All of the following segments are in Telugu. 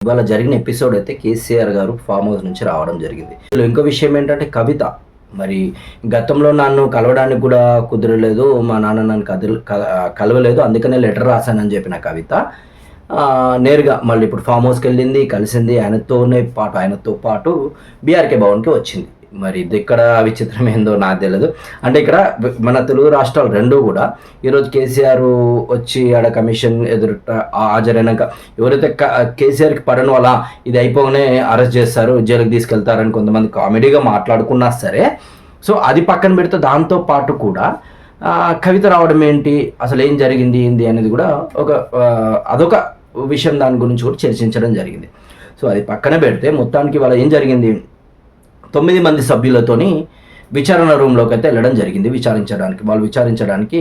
ఇవాళ జరిగిన ఎపిసోడ్ అయితే కేసీఆర్ గారు ఫామ్ హౌస్ నుంచి రావడం జరిగింది. ఇంకో విషయం ఏంటంటే కవిత మరి గతంలో నన్ను కలవడానికి కూడా కుదరలేదు, మా నాన్న నన్ను కలవలేదు, అందుకనే లెటర్ రాశానని చెప్పిన కవిత నేరుగా మళ్ళీ ఇప్పుడు ఫామ్ హౌస్కి వెళ్ళింది, కలిసింది, ఆయనతో పాటు బీఆర్కే భవన్కి వచ్చింది. మరి ఇది ఇక్కడ విచిత్రం ఏందో నాకు తెలియదు. అంటే ఇక్కడ మన తెలుగు రాష్ట్రాలు రెండూ కూడా ఈరోజు కేసీఆర్ వచ్చి ఆడ కమిషన్ ఎదురుట హాజరైనాక ఎవరైతే కేసీఆర్కి పడని వల్ల ఇది అయిపోగానే అరెస్ట్ చేస్తారు, జైలుకి తీసుకెళ్తారని కొంతమంది కామెడీగా మాట్లాడుకున్నా సరే, సో అది పక్కన పెడితే దాంతో పాటు కూడా కవిత రావడం ఏంటి, అసలు ఏం జరిగింది ఏంది అనేది కూడా అదొక విషయం, దాని గురించి కూడా చర్చించడం జరిగింది. సో అది పక్కన పెడితే మొత్తానికి వాళ్ళ ఏం జరిగింది, 9 మంది సభ్యులతోని విచారణ రూమ్లోకి అయితే వెళ్ళడం జరిగింది. విచారించడానికి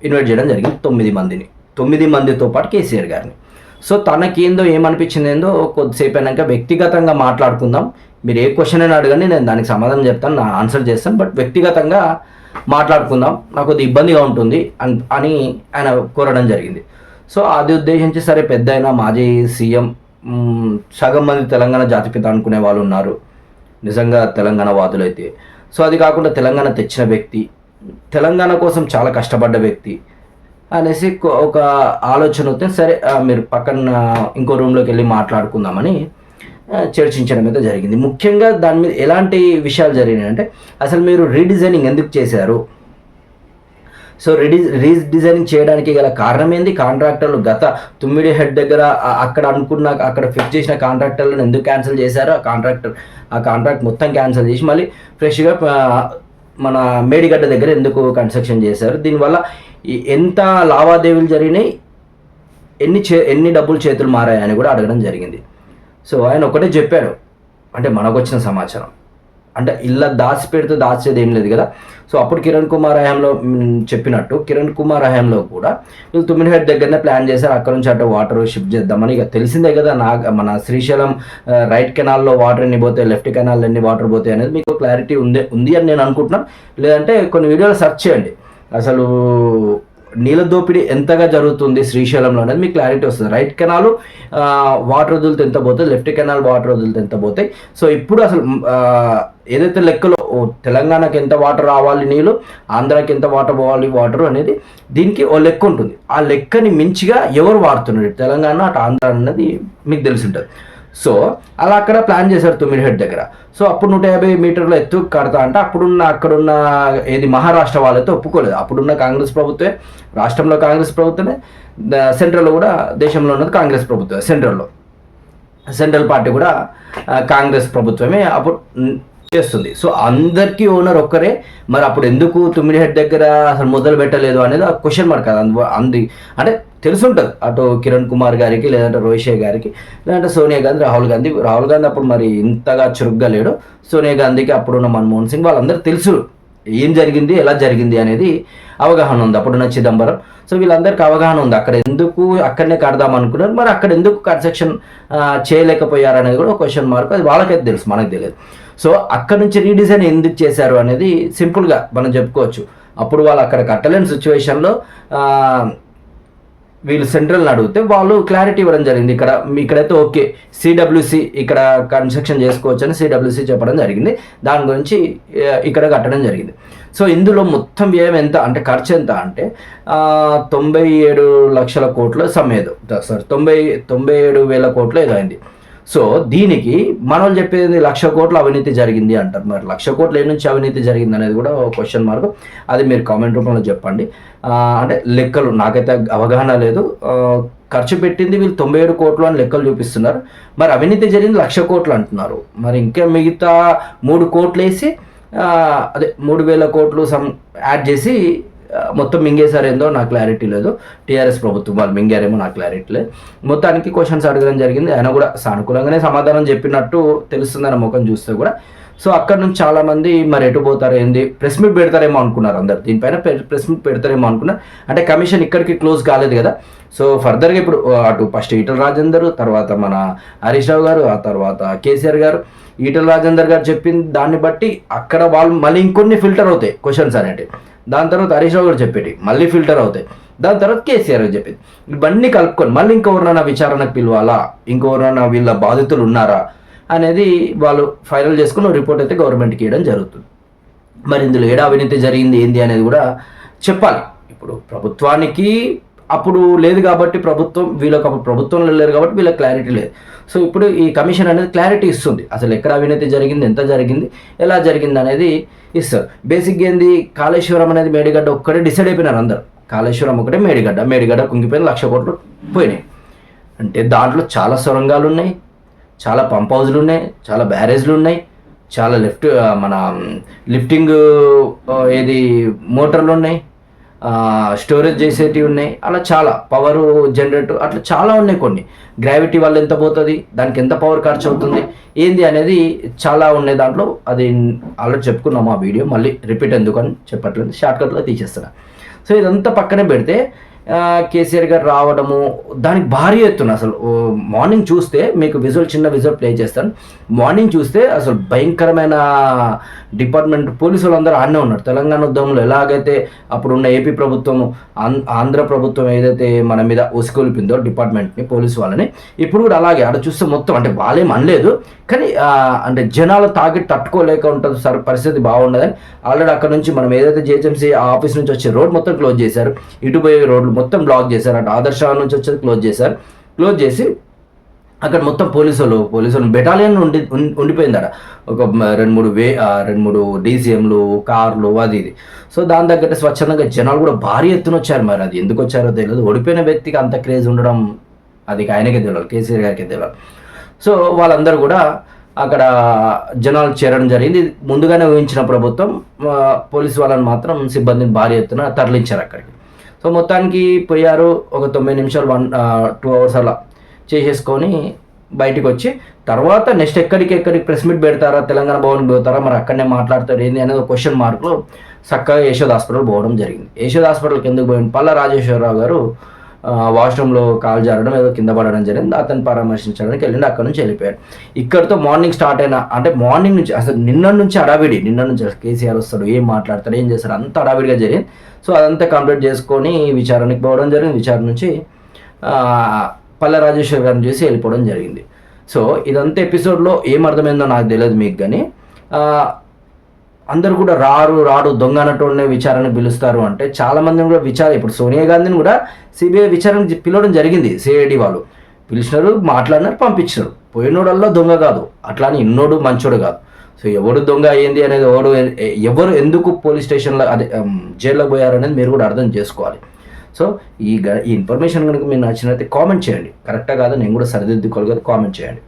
ఇన్వైట్ చేయడం జరిగింది 9 మందితో పాటు కేసీఆర్ గారిని. సో తనకేందో ఏమనిపించిందేందో కొద్దిసేపు అయినాక వ్యక్తిగతంగా మాట్లాడుకుందాం, మీరు ఏ క్వశ్చన్ అయినా అడగండి, నేను దానికి సమాధానం చెప్తాను, నా ఆన్సర్ చేస్తాను, బట్ వ్యక్తిగతంగా మాట్లాడుకుందాం, నాకు కొద్దిగా ఇబ్బందిగా ఉంటుంది అని ఆయన కోరడం జరిగింది. సో అది ఉద్దేశించి సరే పెద్ద అయినా మాజీ సీఎం, సగం మంది తెలంగాణ జాతిపిత అనుకునే వాళ్ళు ఉన్నారు నిజంగా తెలంగాణ వాదులైతే. సో అది కాకుండా తెలంగాణ తెచ్చిన వ్యక్తి, తెలంగాణ కోసం చాలా కష్టపడ్డ వ్యక్తి అనేసి ఒక ఆలోచన వస్తే సరే మీరు పక్కన ఇంకో రూమ్లోకి వెళ్ళి మాట్లాడుకుందామని చర్చించడం అయితే జరిగింది. ముఖ్యంగా దాని మీద ఎలాంటి విషయాలు జరిగినాయి అంటే, అసలు మీరు రీడిజైనింగ్ ఎందుకు చేశారు, సో రీడిజైనింగ్ చేయడానికి గల కారణం ఏంది, కాంట్రాక్టర్లు గత తుమ్మిడి హెడ్ దగ్గర అక్కడ ఫిక్స్ చేసిన కాంట్రాక్టర్లను ఎందుకు క్యాన్సిల్ చేశారు, ఆ కాంట్రాక్ట్ మొత్తం క్యాన్సిల్ చేసి మళ్ళీ ఫ్రెష్గా మన మేడిగడ్డ దగ్గర ఎందుకు కన్స్ట్రక్షన్ చేశారు, దీనివల్ల ఎంత లావాదేవీలు జరిగినాయి, ఎన్ని డబ్బులు చేతులు మారాయని కూడా అడగడం జరిగింది. సో ఆయన ఒకటే చెప్పాడు, అంటే మనకు వచ్చిన సమాచారం, అంటే ఇలా దాచేది ఏం లేదు కదా. సో అప్పుడు కిరణ్ కుమార్ హయాంలో చెప్పినట్టు కిరణ్ కుమార్ హయాంలో కూడా వీళ్ళు తుమ్మిడిహెడ్ దగ్గరనే ప్లాన్ చేశారు, అక్కడ నుంచి అటు వాటర్ షిఫ్ట్ చేద్దామని. ఇక తెలిసిందే కదా, మన శ్రీశైలం రైట్ కెనాల్లో వాటర్ ఎన్ని పోతాయి, లెఫ్ట్ కెనాల్లో ఎన్ని వాటర్ పోతాయి అనేది మీకు క్లారిటీ ఉంది అని నేను అనుకుంటున్నాను. లేదంటే కొన్ని వీడియోలు సెర్చ్ చేయండి, అసలు నీళ్ళ దోపిడీ ఎంతగా జరుగుతుంది శ్రీశైలంలో అనేది మీకు క్లారిటీ వస్తుంది. రైట్ కెనాల్ వాటర్ వదులుతో ఎంత పోతాయి, లెఫ్ట్ కెనాల్ వాటర్ వదులుతో ఎంత పోతాయి. సో ఇప్పుడు అసలు ఏదైతే లెక్కలో తెలంగాణకి ఎంత వాటర్ రావాలి నీళ్ళు, ఆంధ్రాకి ఎంత వాటర్ పోవాలి వాటర్ అనేది దీనికి ఓ లెక్క ఉంటుంది. ఆ లెక్కని మించిగా ఎవరు వాడుతున్నారు తెలంగాణ అటు ఆంధ్ర అనేది మీకు తెలిసి ఉంటుంది. సో అలా అక్కడ ప్లాన్ చేశారు తుమ్మిడిహెడ్ దగ్గర. సో అప్పుడు 150 మీటర్ల ఎత్తు కడతా అంటే అక్కడున్న ఏది మహారాష్ట్ర వాళ్ళైతే ఒప్పుకోలేదు. అప్పుడున్న కాంగ్రెస్ ప్రభుత్వమే, రాష్ట్రంలో కాంగ్రెస్ ప్రభుత్వమే, సెంట్రల్లో కూడా దేశంలో ఉన్నది కాంగ్రెస్ ప్రభుత్వమే, సెంట్రల్ పార్టీ కూడా కాంగ్రెస్ ప్రభుత్వమే అప్పుడు చేస్తుంది. సో అందరికీ ఓనర్ ఒక్కరే, మరి అప్పుడు ఎందుకు తుమ్మిడిహెడ్ దగ్గర అసలు మొదలు పెట్టలేదు అనేది ఆ క్వశ్చన్ మార్క్ కదా. అంటే తెలుసుంటుంది అటు కిరణ్ కుమార్ గారికి, లేదంటే రోహిష్ గారికి, లేదంటే సోనియా గాంధీ, రాహుల్ గాంధీ అప్పుడు మరి ఇంతగా చురుగ్గా లేడు. సోనియా గాంధీకి అప్పుడున్న మన్మోహన్ సింగ్ వాళ్ళందరూ తెలుసు ఏం జరిగింది, ఎలా జరిగింది అనేది అవగాహన ఉంది. అప్పుడున్న చిదంబరం, సో వీళ్ళందరికీ అవగాహన ఉంది అక్కడనే కడదాం అనుకున్నారు, మరి అక్కడ ఎందుకు కన్స్ట్రక్షన్ చేయలేకపోయారు అనేది కూడా క్వశ్చన్ మార్క్. అది వాళ్ళకైతే తెలుసు, మనకు తెలియదు. సో అక్కడ నుంచి రీడిజైన్ ఎందుకు చేశారు అనేది సింపుల్గా మనం చెప్పుకోవచ్చు. అప్పుడు వాళ్ళు అక్కడ కట్టలేని సిచ్యువేషన్లో వీళ్ళు సెంట్రల్ని అడిగితే వాళ్ళు క్లారిటీ ఇవ్వడం జరిగింది. ఇక్కడైతే ఓకే, సిడబ్ల్యూసి ఇక్కడ కన్స్ట్రక్షన్ చేసుకోవచ్చు అని సిడబ్ల్యూసి చెప్పడం జరిగింది. దాని గురించి ఇక్కడ కట్టడం జరిగింది. సో ఇందులో మొత్తం వ్యయం ఎంత అంటే, ఖర్చు ఎంత అంటే 97 లక్షల కోట్ల సమేదో, 97,000 కోట్లు ఏదో అయింది. సో దీనికి మనోళ్ళు చెప్పేది 1,00,000 కోట్ల అవినీతి జరిగింది అంటారు. మరి 1,00,000 కోట్ల ఏ నుంచి అవినీతి జరిగింది అనేది కూడా క్వశ్చన్ మార్క్. అది మీరు కామెంట్ రూపంలో చెప్పండి. అంటే లెక్కలు నాకైతే అవగాహన లేదు. ఖర్చు పెట్టింది వీళ్ళు 97 కోట్లు అని లెక్కలు చూపిస్తున్నారు, మరి అవినీతి జరిగింది 1,00,000 కోట్లు అంటున్నారు. మరి ఇంకా మిగతా 3 కోట్లు వేసి అదే 3,000 కోట్లు యాడ్ చేసి మొత్తం మింగేశారేందో నాకు క్లారిటీ లేదు. టీఆర్ఎస్ ప్రభుత్వం వాళ్ళు మింగారేమో నాకు క్లారిటీ లేదు. మొత్తానికి క్వశ్చన్స్ అడగడం జరిగింది. ఆయన కూడా సానుకూలంగానే సమాధానం చెప్పినట్టు తెలుస్తుందని ముఖం చూస్తే కూడా. సో అక్కడ నుంచి చాలామంది మరి ఎటు పోతారు ఏంది, ప్రెస్ మీట్ పెడతారేమో అనుకున్నారు అందరు, దీనిపైన ప్రెస్ మీట్ పెడతారేమో అనుకున్నారు. అంటే కమిషన్ ఇక్కడికి క్లోజ్ కాలేదు కదా. సో ఫర్దర్గా ఇప్పుడు అటు ఫస్ట్ ఈటల రాజేందర్, తర్వాత మన హరీష్ రావు గారు, ఆ తర్వాత కేసీఆర్ గారు, ఈటల రాజేందర్ గారు చెప్పింది దాన్ని బట్టి అక్కడ వాళ్ళు మళ్ళీ ఇంకొన్ని ఫిల్టర్ అవుతాయి క్వశ్చన్స్ అనేవి. దాని తర్వాత హరీష్ రావు గారు చెప్పేటి మళ్ళీ ఫిల్టర్ అవుతాయి. దాని తర్వాత కేసీఆర్ చెప్పింది. ఇవన్నీ కలుపుకొని మళ్ళీ ఇంకెవరైనా విచారణకు పిలవాలా, ఇంకెవరైనా వీళ్ళ బాధితులు ఉన్నారా అనేది వాళ్ళు ఫైనల్ చేసుకుని రిపోర్ట్ అయితే గవర్నమెంట్కి ఇవ్వడం జరుగుతుంది. మరి ఇందులో ఏడా అవినీతి జరిగింది ఏంది అనేది కూడా చెప్పాలి. ఇప్పుడు ప్రభుత్వానికి అప్పుడు లేదు కాబట్టి వీళ్ళకి అప్పుడు ప్రభుత్వంలో లేరు కాబట్టి వీళ్ళకి క్లారిటీ లేదు. సో ఇప్పుడు ఈ కమిషన్ అనేది క్లారిటీ ఇస్తుంది, అసలు ఎక్కడ అవినీతి జరిగింది, ఎంత జరిగింది, ఎలా జరిగింది అనేది ఇస్తారు. బేసిక్గా ఏంది, కాళేశ్వరం అనేది మేడిగడ్డ ఒక్కడే డిసైడ్ అయిపోయినారు అందరు. కాళేశ్వరం ఒకటే మేడిగడ్డ కుంగిపోయిన 1,00,000 కోట్లు పోయినాయి. అంటే దాంట్లో చాలా సొరంగాలు ఉన్నాయి, చాలా పంప్ హౌజ్లు ఉన్నాయి, చాలా బ్యారేజ్లు ఉన్నాయి, చాలా లిఫ్టింగ్ ఏది మోటార్లు ఉన్నాయి, స్టోరేజ్ చేసేటివి ఉన్నాయి, అలా చాలా పవర్ జనరేటర్ అట్లా చాలా ఉన్నాయి. కొన్ని గ్రావిటీ వల్ల ఎంత పోతుంది, దానికి ఎంత పవర్ ఖర్చు అవుతుంది ఏంది అనేది చాలా ఉన్నాయి దాంట్లో. అది ఆల్రెడీ చెప్పుకున్నాము ఆ వీడియో, మళ్ళీ రిపీట్ ఎందుకని చెప్పట్లేదు, షార్ట్కట్లో తీసేస్తున్నా. సో ఇదంతా పక్కనే పెడితే కేసీఆర్ గారు రావడము, దానికి భారీ ఎత్తున అసలు మార్నింగ్ చూస్తే మీకు చిన్న విజువల్ ప్లే చేస్తాను. మార్నింగ్ చూస్తే అసలు భయంకరమైన డిపార్ట్మెంట్ పోలీసు వాళ్ళందరూ ఆడనే ఉన్నారు. తెలంగాణ ఉద్యమంలో ఎలాగైతే అప్పుడున్న ఏపీ ప్రభుత్వం ఆంధ్ర ప్రభుత్వం ఏదైతే మన మీద ఉసుకొల్పిందో డిపార్ట్మెంట్ని, పోలీసు వాళ్ళని, ఇప్పుడు కూడా అలాగే ఆడ చూస్తే మొత్తం అంటే వాళ్ళేం అనలేదు కానీ అంటే జనాలు తాకి తట్టుకోలేక ఉంటుంది సార్, పరిస్థితి బాగుండదని ఆల్రెడీ అక్కడ నుంచి మనం ఏదైతే జిహెచ్ఎంసీ ఆఫీస్ నుంచి వచ్చే రోడ్ మొత్తం క్లోజ్ చేశారు, ఇటు పోయే రోడ్లు మొత్తం బ్లాక్ చేశారు, అటు ఆదర్శ నుంచి వచ్చేది క్లోజ్ చేసి అక్కడ మొత్తం పోలీసులు బెటాలియన్ ఉండిపోయింది అక్కడ. ఒక 2-3 డీసీఎంలు, కార్లు, అది ఇది. సో దాని తగ్గట్టు స్వచ్ఛందంగా జనాలు కూడా భారీ ఎత్తున వచ్చారు. మరి అది ఎందుకు వచ్చారో తెలియదు. ఓడిపోయిన వ్యక్తికి అంత క్రేజ్ ఉండడం అది ఆయనకే తెలియాలి, కేసీఆర్ గారికి తెలియాలి. సో వాళ్ళందరూ కూడా అక్కడ జనాలు చేరడం జరిగింది. ముందుగానే ఊహించిన ప్రభుత్వం పోలీసు వాళ్ళని మాత్రం సిబ్బందిని భారీ ఎత్తున తరలించారు అక్కడికి. సో మొత్తానికి పోయారు, ఒక 9 నిమిషాలు 2 అవర్స్ అలా చేసేసుకొని బయటకు వచ్చి తర్వాత నెక్స్ట్ ఎక్కడికి ప్రెస్ మీట్ పెడతారా, తెలంగాణ భవన్కి పోతారా, మరి అక్కడనే మాట్లాడతారు ఏంది అనేది ఒక క్వశ్చన్ మార్క్లో చక్కగా యశోద్ హాస్పిటల్ పోవడం జరిగింది. యశోద్ హాస్పిటల్కి ఎందుకు పోయింది, పల్లా రాజేశ్వరరావు గారు వాష్రూమ్లో కాలు జారడం ఏదో కింద పడడం జరిగింది, అతను పరామర్శించడానికి వెళ్ళిండి, అక్కడ నుంచి వెళ్ళిపోయాడు. ఇక్కడితో మార్నింగ్ స్టార్ట్ అయినా అంటే మార్నింగ్ నుంచి అసలు నిన్న నుంచి కేసీఆర్ వస్తాడు, ఏం మాట్లాడతాడు, ఏం చేస్తాడు, అంత అడావిడిగా జరిగింది. సో అదంతా కంప్లీట్ చేసుకొని విచారణకి పోవడం జరిగింది. విచారణ నుంచి పల్ల రాజేశ్వర్ గారిని చూసి వెళ్ళిపోవడం జరిగింది. సో ఇదంతా ఎపిసోడ్లో ఏం అర్థమైందో నాకు తెలియదు మీకు, కానీ అందరు కూడా రాడు దొంగ అన్నట్టునే విచారణకు పిలుస్తారు అంటే చాలామందిని కూడా ఇప్పుడు సోనియా గాంధీని కూడా సిబిఐ విచారణకు పిలవడం జరిగింది. సిఐడి వాళ్ళు పిలిచినారు, మాట్లాడినారు, పంపించినారు. పోయినోడల్లా దొంగ కాదు, అట్లా అని ఇన్నోడు మంచోడు కాదు. సో ఎవడు దొంగ అయ్యింది అనేది ఎవరు ఎందుకు పోలీస్ స్టేషన్లో జైల్లో పోయారనేది మీరు కూడా అర్థం చేసుకోవాలి. సో ఈ ఇన్ఫర్మేషన్ కనుక మీరు నచ్చినట్లయితే కామెంట్ చేయండి, కరెక్టా కాదా నేను కూడా సరిదిద్దుకోవాలి కదా, కామెంట్ చేయండి.